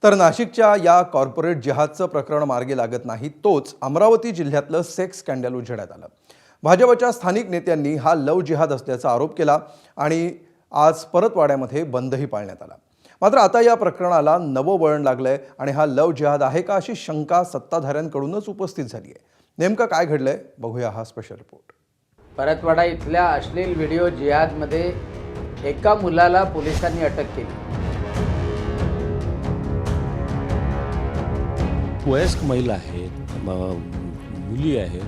तर नाशिकच्या या कॉर्पोरेट जिहादचं प्रकरण मार्गी लागत नाही, तोच अमरावती जिल्ह्यातलं सेक्स स्कॅन्डल उजेडात आलं। भाजपच्या स्थानिक नेत्यांनी हा लव जिहाद असल्याचा आरोप केला आणि आज परतवाड्यामध्ये बंदही पाळण्यात आला। मात्र आता या प्रकरणाला नवं वळण लागलंय आणि हा लव जिहाद आहे का अशी शंका सत्ताधाऱ्यांकडूनच उपस्थित झाली आहे। नेमकं काय घडलंय बघूया हा स्पेशल रिपोर्ट। परतवाडा इथल्या अश्लील व्हिडिओ जिहादमध्ये एका मुलाला पोलिसांनी अटक केली। वयस्क महिला आहेत, मुली आहेत,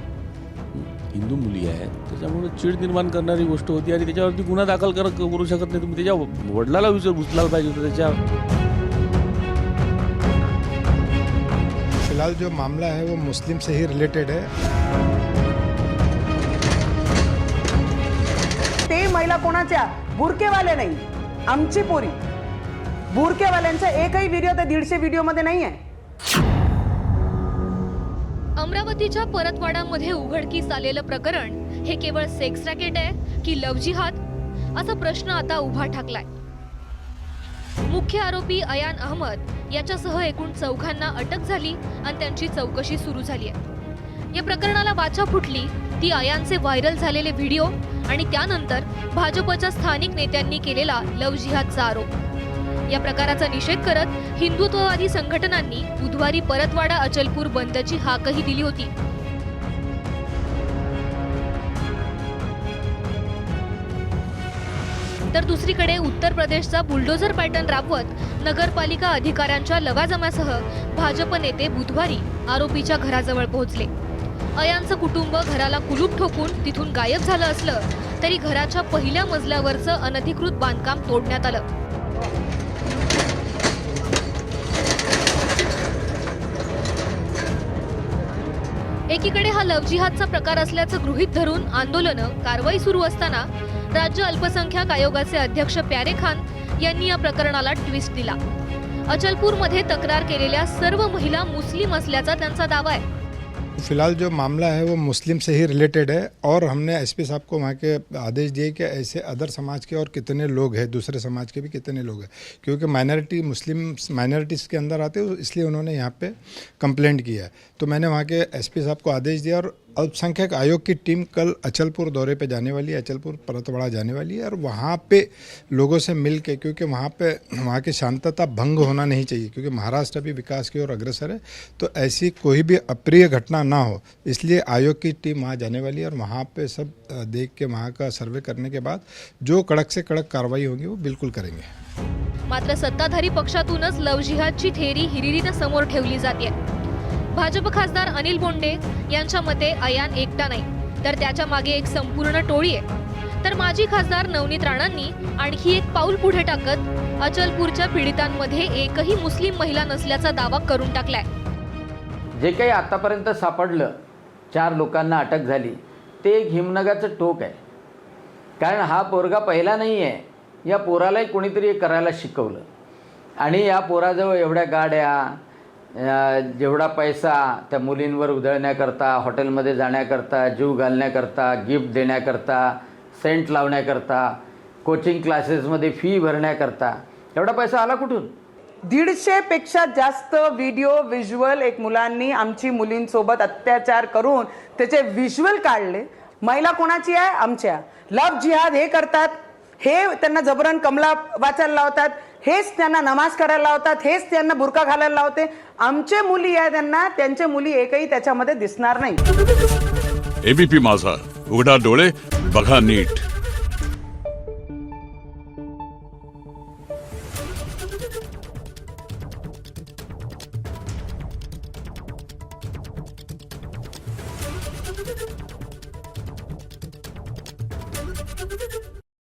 हिंदू मुली आहेत, त्याच्यामुळे चीड निर्माण करणारी गोष्ट होती आणि त्याच्यावरती गुन्हा दाखल करू शकत नाही। तुम्ही त्याच्या वडिलाला उचलायला पाहिजे होतं। त्याच्या फिलहाल जो मामला है वो मुस्लिम से ही रिलेटेड है। ते महिला कोणाच्या बुरकेवाले नाही, आमची पोरी। बुरकेवाल्यांचा एकही व्हिडिओ तर 150 व्हिडिओ मध्ये नाही आहे। अमरावतीच्या परतवाड्यामध्ये उघडकीस आलेलं प्रकरण हे केवळ सेक्स रॅकेट आहे की लव जिहाद असा प्रश्न आता उभा ठाकलाय। मुख्य आरोपी अयान अहमद याच्यासह एकूण 4 अटक झाली आणि त्यांची चौकशी सुरू झाली आहे। या प्रकरणाला वाचा फुटली ती अयानचे व्हायरल झालेले व्हिडिओ आणि त्यानंतर भाजपच्या स्थानिक नेत्यांनी केलेला लव जिहादचा आरोप। या प्रकाराचा निषेध करत हिंदुत्ववादी संघटनांनी बुधवारी परतवाडा अचलपूर बंदची हाकही दिली होती। तर दुसरीकडे उत्तर प्रदेशचा बुलडोझर पॅटर्न राबवत नगरपालिका अधिकाऱ्यांच्या लवाजमासह भाजप नेते बुधवारी आरोपीच्या घराजवळ पोहोचले। अयानचं कुटुंब घराला कुलूप ठोकून तिथून गायब झालं असलं तरी घराच्या पहिल्या मजल्यावरचं अनधिकृत बांधकाम तोडण्यात आलं। एकीकडे हा लव जिहादचा प्रकार असल्याचं गृहीत धरून आंदोलनं कारवाई सुरू असताना राज्य अल्पसंख्याक आयोगाचे अध्यक्ष प्यारे खान यांनी या प्रकरणाला ट्विस्ट दिला। अचलपूरमध्ये तक्रार केलेल्या सर्व महिला मुस्लिम असल्याचा त्यांचा दावा आहे। फिलहाल जो मामला है वो मुस्लिम से ही रिलेटेड है और हमने एसपी साहब को वहाँ के आदेश दिए कि ऐसे अदर समाज के और कितने लोग हैं, दूसरे समाज के भी कितने लोग हैं, क्योंकि माइनॉरिटी मुस्लिम माइनॉरिटीज़ के अंदर आते हैं, इसलिए उन्होंने यहाँ पे कंप्लेंट किया है। तो मैंने वहाँ के एसपी साहब को आदेश दिया और अल्पसंख्यक आयोग की टीम कल अचलपुर दौरे पे जाने वाली है, अचलपुर परतवाड़ा जाने वाली है और वहाँ पे लोगों से मिल के, क्योंकि वहाँ की शांतता भंग होना नहीं चाहिए, क्योंकि महाराष्ट्र भी विकास की ओर अग्रसर है, तो ऐसी कोई भी अप्रिय घटना ना हो, इसलिए आयोग की टीम वहाँ जाने वाली है और वहाँ पे सब देख के वहाँ का सर्वे करने के बाद जो कड़क से कड़क कार्रवाई होगी वो बिल्कुल करेंगे। मात्र सत्ताधारी पक्षातूनच लव जिहादची थेअरी हिरिरीने समोर ठेवली जाते। भाजप खासदार अनिल बोंडे यांच्या मते अयान एकटा नाही तर त्याच्या मागे एक संपूर्ण टोळी आहे। तर माजी खासदार नवनीत राणांनी आणखी एक पाऊल पुढे टाकत अचलपूरच्या पीडितांमध्ये एकही मुस्लिम महिला नसल्याचा दावा करून टाकलाय। जे काही आतापर्यंत सापडलं, 4 लोकांना अटक झाली, ते एक हिमनगाचं टोक आहे। कारण हा पोरगा पहिला नाही आहे, या पोरालाही कोणीतरी करायला शिकवलं आणि या पोराजवळ एवढ्या गाड्या, जेवढा पैसा त्या मुलींवर उधळण्याकरता, हॉटेलमध्ये जाण्याकरता, जीव घालण्याकरता, गिफ्ट देण्याकरता, सेंट लावण्याकरता, कोचिंग क्लासेसमध्ये फी भरण्याकरता एवढा पैसा आला कुठून? 150 पेक्षा जास्त व्हिडिओ व्हिज्युअल एक मुलांनी आमची मुलींसोबत अत्याचार करून त्याचे व्हिज्युअल काढले। महिला कोणाची आहे? आमच्या। लव जिहाद हे करतात, हे त्यांना जबरन कमला वाचायला लावतात, हेच त्यांना नमाज करायला लावतात, हेच त्यांना बुरका घालायला लावते। आमचे मुली आहे त्यांना, त्यांचे मुली एकही त्याच्यामध्ये दिसणार नाही। एबीपी माझा, उघडा डोळे बघा नीट।